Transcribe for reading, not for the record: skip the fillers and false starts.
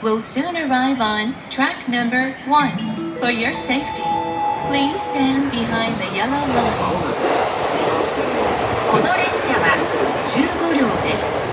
will soon arrive on track number 1. For your safety, please stand behind the yellow line. この列車は15両です。